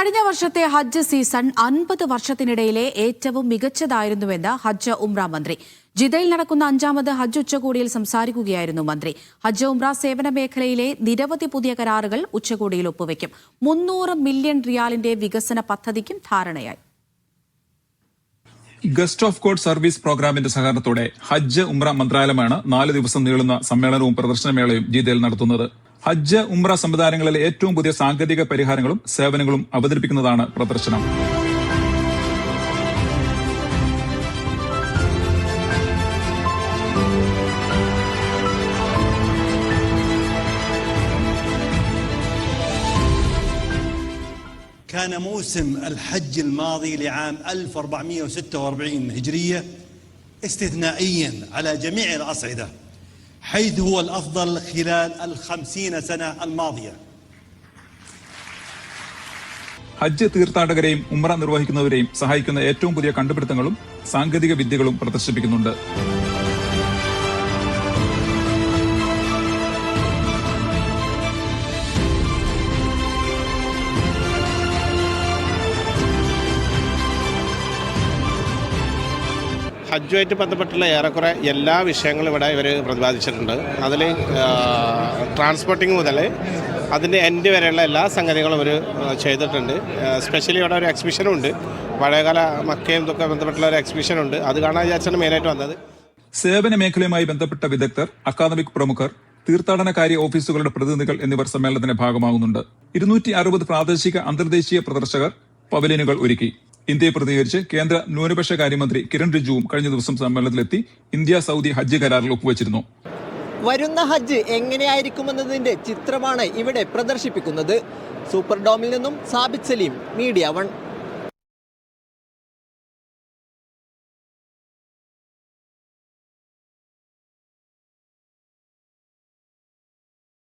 കഴിഞ്ഞ വർഷത്തെ ഹജ്ജ് സീസൺ 50 വർഷത്തിനിടയിലെ ഏറ്റവും മികച്ചതായിരുന്നുവെന്ന് ഹജ്ജ് ഉംറ മന്ത്രി. ജിദ്ദയിൽ നടക്കുന്ന 5ാമത് ഹജ്ജ് ഉച്ചകോടിയിൽ സംസാരിക്കുകയായിരുന്നു മന്ത്രി. ഹജ്ജ് ഉംറ സേവന മേഖലയിലെ നിരവധി പുതിയ കരാറുകൾ ഉച്ചകോടിയിൽ ഒപ്പുവെക്കും. 300 മില്യൺ റിയാലിന്റെ വികസന പദ്ധതിക്കും ധാരണയായി. ഗസ്റ്റ് ഓഫ് കോഡ് സർവീസ് പ്രോഗ്രാമിന്റെ സഹകരണത്തോടെ ഹജ്ജ് ഉംറ മന്ത്രാലയമാണ് 4 ദിവസം നീളുന്ന സമ്മേളനവും പ്രദർശനമേളയും ജിദ്ദയിൽ നടത്തുന്നത്. ഹജ്ജ് ഉംറ സംവിധാനങ്ങളിലെ ഏറ്റവും പുതിയ സാങ്കേതിക പരിഹാരങ്ങളും സേവനങ്ങളും അവതരിപ്പിക്കുന്നതാണ് പ്രദർശനം. كان موسم الحج الماضي لعام 1446 هجرية استثنائيا على جميع الأصعدة، حيث هو الأفضل خلال 50 سنة الماضية. ഹജ്ജ് തീർത്ഥാടകരെയും ഉംറ നിർവഹിക്കുന്നവരെയും സഹായിക്കുന്ന ഏറ്റവും പുതിയ കണ്ടുപിടുത്തങ്ങളും സാങ്കേതിക വിദ്യകളും പ്രദർശിപ്പിക്കുന്നുണ്ട്. ഹജ്ജുമായിട്ട് ബന്ധപ്പെട്ടുള്ള ഏറെക്കുറെ എല്ലാ വിഷയങ്ങളും ഇവിടെ ഇവർ പ്രതിപാദിച്ചിട്ടുണ്ട്. അതിൽ ട്രാൻസ്പോർട്ടിങ് മുതൽ അതിൻ്റെ എൻഡ് വരെയുള്ള എല്ലാ സംഗതികളും ഇവർ ചെയ്തിട്ടുണ്ട്. സ്പെഷ്യലി ഇവിടെ ഒരു എക്സിബിഷനും ഉണ്ട്, പഴയകാല മക്കയും ഇതൊക്കെ ബന്ധപ്പെട്ടുള്ള ഒരു എക്സിബിഷനുണ്ട്. അത് കാണാൻ വിചാരിച്ചാണ് മെയിനായിട്ട് വന്നത്. സേവന മേഖലയുമായി ബന്ധപ്പെട്ട വിദഗ്ധർ, അക്കാദമിക് പ്രമുഖർ, തീർത്ഥാടനകാര്യ ഓഫീസുകളുടെ പ്രതിനിധികൾ എന്നിവർ സമ്മേളനത്തിന്റെ ഭാഗമാകുന്നുണ്ട്. 260 പ്രാദേശിക അന്തർദേശീയ പ്രദർശകർ പവലിയനുകൾ ഒരുക്കി. ഇന്ത്യയെ പ്രതികരിച്ച് കേന്ദ്ര ന്യൂനപക്ഷ കാര്യമന്ത്രി കിരൺ റിജിജുവും കഴിഞ്ഞ ദിവസം സമ്മേളനത്തിലെത്തി ഇന്ത്യ സൗദി ഹജ്ജ് കരാറിൽ ഒപ്പുവച്ചിരുന്നു. വരുന്ന ഹജ്ജ് എങ്ങനെയായിരിക്കുമെന്നതിന്റെ ചിത്രമാണ് ഇവിടെ പ്രദർശിപ്പിക്കുന്നത്. സൂപ്പർ ഡോമിൽ നിന്നും സാബിത് സലീം, മീഡിയ 1.